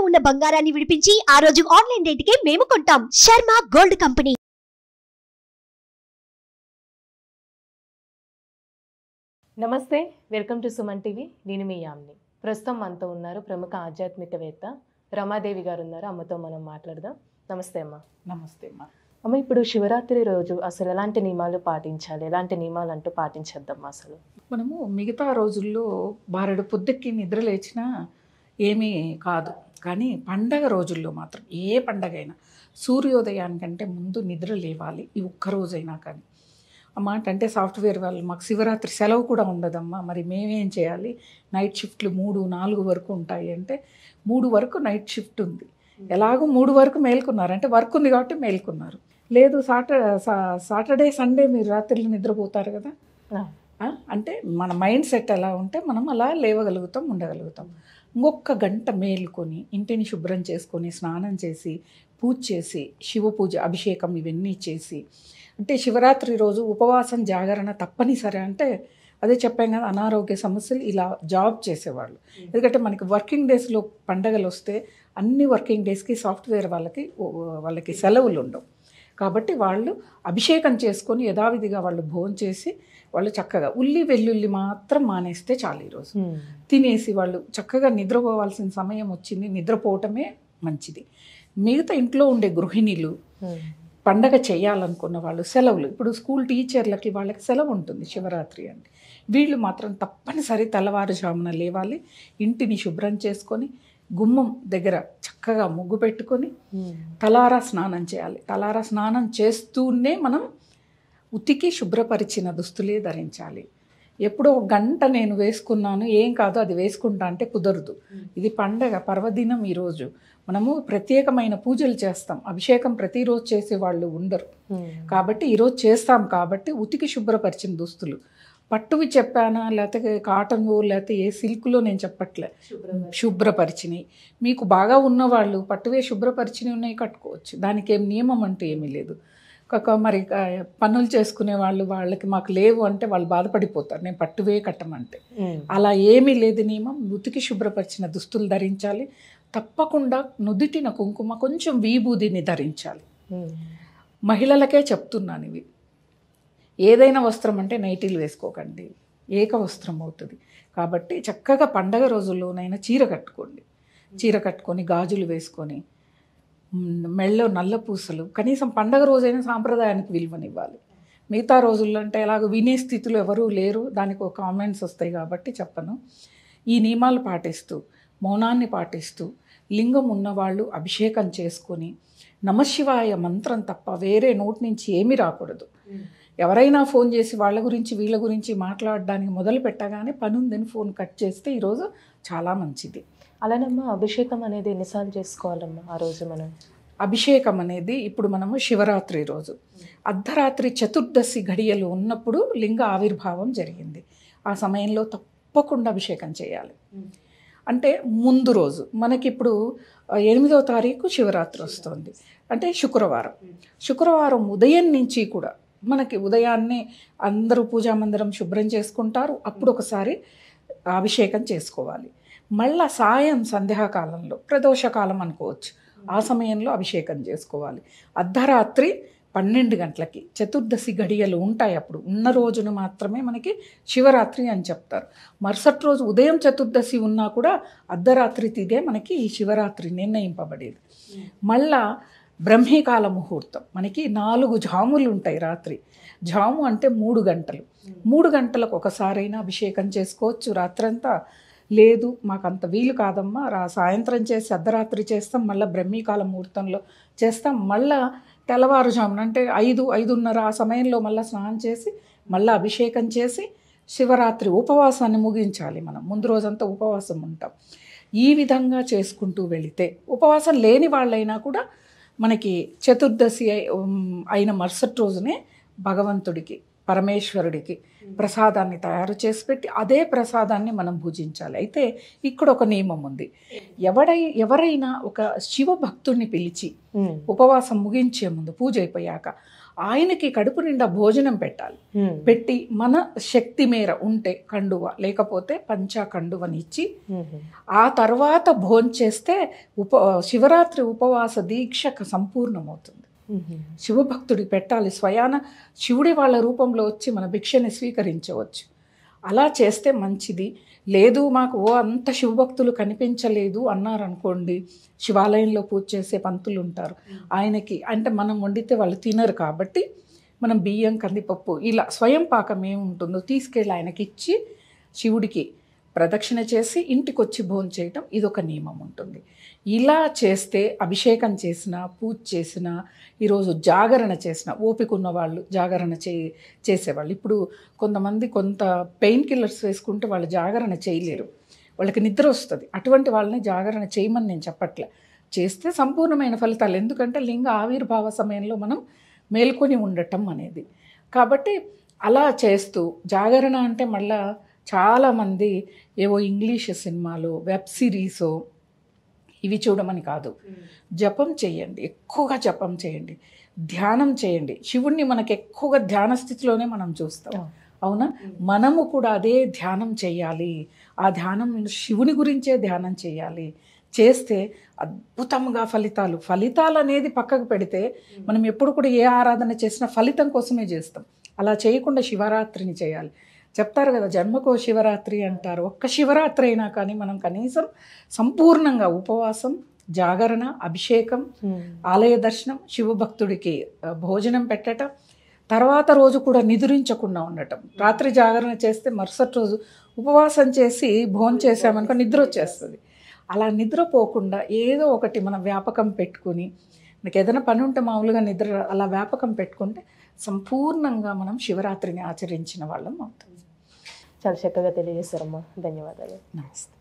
ఉన్న బంగారాన్ని విడిపించి ఆ రోజు ఆన్లైన్ రేటుకే మేము కొంటాం. Sharma gold company. నమస్తే, వెల్కమ్ టు సుమన్ టీవీ. నేను మీ యామ్ని. ప్రస్తుతం మనతో ఉన్నారు ప్రముఖ ఆధ్యాత్మికవేత్త రమాదేవి గారు ఉన్నారు. అమ్మతో మనం మాట్లాడదాం. నమస్తే అమ్మ. నమస్తే అమ్మా. అమ్మ, ఇప్పుడు శివరాత్రి రోజు అసలు ఎలాంటి నియమాలు పాటించాలి, ఎలాంటి నియమాలు అంటూ పాటించద్దమ్మా అసలు? మనము మిగతా రోజుల్లో బారెడు పొద్దుకి నిద్ర లేచినా ఏమీ కాదు, కానీ పండగ రోజుల్లో మాత్రం ఏ పండగైనా సూర్యోదయానికంటే ముందు నిద్ర లేవాలి. ఈ ఒక్కరోజైనా కానీ అన్నమాట. అంటే సాఫ్ట్వేర్ వాళ్ళు మాకు శివరాత్రి సెలవు కూడా ఉండదమ్మా, మరి మేమేం చేయాలి? నైట్ షిఫ్ట్లు 3-4 వరకు ఉంటాయి అంటే 3 వరకు నైట్ షిఫ్ట్ ఉంది. ఎలాగో 3 వరకు మేల్కొన్నారు అంటే వర్క్ ఉంది కాబట్టి మేల్కొన్నారు. లేదు సాటర్డే సండే మీరు రాత్రులు నిద్రపోతారు కదా, అంటే మన మైండ్ సెట్ ఎలా ఉంటే మనం అలా లేవగలుగుతాం, ఉండగలుగుతాం. ఇంకొక గంట మేలుకొని ఇంటిని శుభ్రం చేసుకొని స్నానం చేసి పూజ చేసి శివ పూజ అభిషేకం ఇవన్నీ చేసి, అంటే శివరాత్రి రోజు ఉపవాసం జాగరణ తప్పనిసరి. అంటే అదే చెప్పాం కదా, అనారోగ్య సమస్యలు ఇలా జాబ్ చేసేవాళ్ళు. ఎందుకంటే మనకి వర్కింగ్ డేస్లో పండగలు వస్తే అన్ని వర్కింగ్ డేస్కి సాఫ్ట్వేర్ వాళ్ళకి సెలవులు ఉండవు కాబట్టి వాళ్ళు అభిషేకం చేసుకొని యథావిధిగా వాళ్ళు భోజనం చేసి వాళ్ళు చక్కగా ఉల్లి వెల్లుల్లి మాత్రం మానేస్తే చాలు. ఈరోజు తినేసి వాళ్ళు చక్కగా నిద్రపోవాల్సిన సమయం వచ్చింది, నిద్రపోవటమే మంచిది. మిగతా ఇంట్లో ఉండే గృహిణీలు పండగ చేయాలనుకున్న వాళ్ళు సెలవులు, ఇప్పుడు స్కూల్ టీచర్లకి వాళ్ళకి సెలవు ఉంటుంది శివరాత్రి అంటే, వీళ్ళు మాత్రం తప్పనిసరి తెల్లవారుజామున లేవాలి, ఇంటిని శుభ్రం చేసుకొని గుమ్మం దగ్గర చక్కగా ముగ్గు పెట్టుకొని తలారా స్నానం చేయాలి. తలారా స్నానం చేస్తూనే మనం ఉతికి శుభ్రపరిచిన దుస్తులే ధరించాలి. ఎప్పుడో 1 గంట నేను వేసుకున్నాను ఏం కాదు అది వేసుకుంటా అంటే కుదరదు. ఇది పండగ పర్వదినం. ఈరోజు మనము ప్రత్యేకమైన పూజలు చేస్తాం, అభిషేకం ప్రతిరోజు చేసే వాళ్ళు ఉండరు కాబట్టి ఈరోజు చేస్తాం కాబట్టి ఉతికి శుభ్రపరిచిన దుస్తులు. పట్టువి చెప్పానా లేకపోతే కాటన్ లేకపోతే ఏ సిల్క్లో నేను చెప్పట్లే, శుభ్రపరిచినవి. మీకు బాగా ఉన్నవాళ్ళు పట్టువే శుభ్రపరిచినవి ఉన్నాయి కట్టుకోవచ్చు, దానికి ఏం నియమం అంటూ ఏమీ లేదు. కాక మరి పనులు చేసుకునే వాళ్ళకి మాకు లేవు అంటే వాళ్ళు బాధపడిపోతారు, నేను పట్టువే కట్టమంటే. అలా ఏమీ లేదు నియమం. ఉతికి శుభ్రపరిచిన దుస్తులు ధరించాలి. తప్పకుండా నుదుటిన కుంకుమ కొంచెం విభూదిని ధరించాలి. మహిళలకే చెప్తున్నాను ఇవి. ఏదైనా వస్త్రం అంటే నైటీలు వేసుకోకండి, ఏక వస్త్రం అవుతుంది. కాబట్టి చక్కగా పండగ రోజుల్లోనైనా చీర కట్టుకోండి. చీర కట్టుకొని గాజులు వేసుకొని మెళ్ళో నల్ల పూసలు, కనీసం పండగ రోజైనా సాంప్రదాయానికి విలువనివ్వాలి. మిగతా రోజుల్లో అంటే ఎలాగో వినే స్థితిలో ఎవరూ లేరు, దానికి ఒక కామెంట్స్ వస్తాయి కాబట్టి చెప్పను. ఈ నియమాలు పాటిస్తూ మౌనాన్ని పాటిస్తూ లింగం ఉన్నవాళ్ళు అభిషేకం చేసుకొని నమశివాయ మంత్రం తప్ప వేరే నోటి నుంచి ఏమీ రాకూడదు. ఎవరైనా ఫోన్ చేసి వాళ్ళ గురించి వీళ్ళ గురించి మాట్లాడడానికి మొదలు పెట్టగానే పని ఉందని ఫోన్ కట్ చేస్తే ఈరోజు చాలా మంచిది. అలానమ్మా, అభిషేకం అనేది ఎన్నిసార్లు చేసుకోవాలమ్మా ఆ రోజు? మనం అభిషేకం అనేది ఇప్పుడు మనము శివరాత్రి రోజు అర్ధరాత్రి చతుర్దశి గడియలు ఉన్నప్పుడు లింగ ఆవిర్భావం జరిగింది. ఆ సమయంలో తప్పకుండా అభిషేకం చేయాలి. అంటే ముందు రోజు మనకిప్పుడు 8వ తారీఖు శివరాత్రి వస్తుంది అంటే శుక్రవారం ఉదయం నుంచి కూడా మనకి ఉదయాన్నే అందరూ పూజా మందిరం శుభ్రం చేసుకుంటారు. అప్పుడు ఒకసారి అభిషేకం చేసుకోవాలి. మళ్ళా సాయం సంధ్యాకాలంలో ప్రదోషకాలం అనుకోవచ్చు, ఆ సమయంలో అభిషేకం చేసుకోవాలి. అర్ధరాత్రి 12 గంటలకి చతుర్దశి గడియలు ఉంటాయి. అప్పుడు ఉన్న రోజును మాత్రమే మనకి శివరాత్రి అని చెప్తారు. మరుసటి రోజు ఉదయం చతుర్దశి ఉన్నా కూడా అర్ధరాత్రి తిదే మనకి ఈ శివరాత్రి నిర్ణయింపబడేది. మళ్ళా బ్రహ్మీకాల ముహూర్తం మనకి 4 జాములు ఉంటాయి. రాత్రి జాము అంటే 3 గంటలు. 3 గంటలకు ఒకసారైనా అభిషేకం చేసుకోవచ్చు. రాత్రంతా లేదు మాకు అంత వీలు కాదమ్మా, సాయంత్రం చేసి అర్ధరాత్రి చేస్తాం, మళ్ళీ బ్రహ్మీకాల ముహూర్తంలో చేస్తాం, మళ్ళీ తెల్లవారుజామున అంటే 5-5:30 ఆ సమయంలో మళ్ళీ స్నానం చేసి మళ్ళీ అభిషేకం చేసి శివరాత్రి ఉపవాసాన్ని ముగించాలి. మనం ముందు రోజంతా ఉపవాసం ఉంటాం. ఈ విధంగా చేసుకుంటూ వెళితే ఉపవాసం లేని వాళ్ళైనా కూడా మనకి చతుర్దశి అయిన మరుసటి రోజునే భగవంతుడికి పరమేశ్వరుడికి ప్రసాదాన్ని తయారు చేసి పెట్టి అదే ప్రసాదాన్ని మనం భుజించాలి. అయితే ఇక్కడ ఒక నియమం ఉంది. ఎవరైనా ఒక శివ భక్తుడిని పిలిచి ఉపవాసం ముగించే ముందు పూజ అయిపోయాక ఆయనకి కడుపు నిండా భోజనం పెట్టాలి. పెట్టి మన శక్తి మేర ఉంటే కండువ, లేకపోతే పంచా కండువని ఇచ్చి ఆ తర్వాత భోంచేస్తే శివరాత్రి ఉపవాస దీక్ష సంపూర్ణమవుతుంది. శివభక్తుడికి పెట్టాలి. స్వయాన శివుడి వాళ్ళ రూపంలో వచ్చి మన భిక్షని స్వీకరించవచ్చు. అలా చేస్తే మంచిది. లేదు మాకు అంత శివభక్తులు కనిపించలేదు అన్నారనుకోండి, శివాలయంలో పూజ చేసే పంతులు ఉంటారు, ఆయనకి అంటే మనం వండితే వాళ్ళు తినరు కాబట్టి మనం బియ్యం, కందిపప్పు ఇలా స్వయం పాకం ఏముంటుందో తీసుకెళ్ళి ఆయనకి ఇచ్చి శివుడికి ప్రదక్షిణ చేసి ఇంటికి వచ్చి భోజనం చేయటం, ఇదొక నియమం ఉంటుంది. ఇలా చేస్తే అభిషేకం చేసినా, పూజ చేసినా, ఈరోజు జాగరణ చేసిన ఓపిక ఉన్న వాళ్ళు జాగరణ చేసేవాళ్ళు. ఇప్పుడు కొంతమంది కొంత పెయిన్ కిల్లర్స్ వేసుకుంటే వాళ్ళు జాగరణ చేయలేరు, వాళ్ళకి నిద్ర వస్తుంది. అటువంటి వాళ్ళని జాగరణ చేయమని నేను చెప్పట్లే, చేస్తే సంపూర్ణమైన ఫలితాలు. ఎందుకంటే లింగ ఆవిర్భావ సమయంలో మనం మేల్కొని ఉండటం అనేది. కాబట్టి అలా చేస్తూ జాగరణ అంటే మళ్ళా చాలామంది ఏవో ఇంగ్లీష్ సినిమాలు, వెబ్ సిరీసో ఇవి చూడమని కాదు. జపం చేయండి, ఎక్కువగా జపం చేయండి, ధ్యానం చేయండి. శివుణ్ణి మనకు ఎక్కువగా ధ్యాన స్థితిలోనే మనం చూస్తాం, అవునా? మనము కూడా అదే ధ్యానం చేయాలి. ఆ ధ్యానం శివుని గురించే ధ్యానం చేయాలి. చేస్తే అద్భుతంగా ఫలితాలు అనేది పక్కకు పెడితే మనం ఎప్పుడు కూడా ఏ ఆరాధన చేసినా ఫలితం కోసమే చేస్తాం. అలా చేయకుండా శివరాత్రిని చేయాలి. చెప్తారు కదా, జన్మకో శివరాత్రి అంటారు. ఒక్క శివరాత్రి అయినా కానీ మనం కనీసం సంపూర్ణంగా ఉపవాసం, జాగరణ, అభిషేకం, ఆలయ దర్శనం, శివభక్తుడికి భోజనం పెట్టడం, తర్వాత రోజు కూడా నిద్రించకుండా ఉండటం. రాత్రి జాగరణ చేస్తే మరుసటి రోజు ఉపవాసం చేసి భోజనం చేసామనుకో నిద్ర వచ్చేస్తుంది. అలా నిద్రపోకుండా ఏదో ఒకటి మనం వ్యాపకం పెట్టుకుని, మనకి ఏదైనా పని ఉంటే మామూలుగా నిద్ర అలా వ్యాపకం పెట్టుకుంటే సంపూర్ణంగా మనం శివరాత్రిని ఆచరించిన వాళ్ళం అవుతుంది. చాలా చక్కగా తెలియజేస్తారమ్మా, ధన్యవాదాలు. నమస్తే.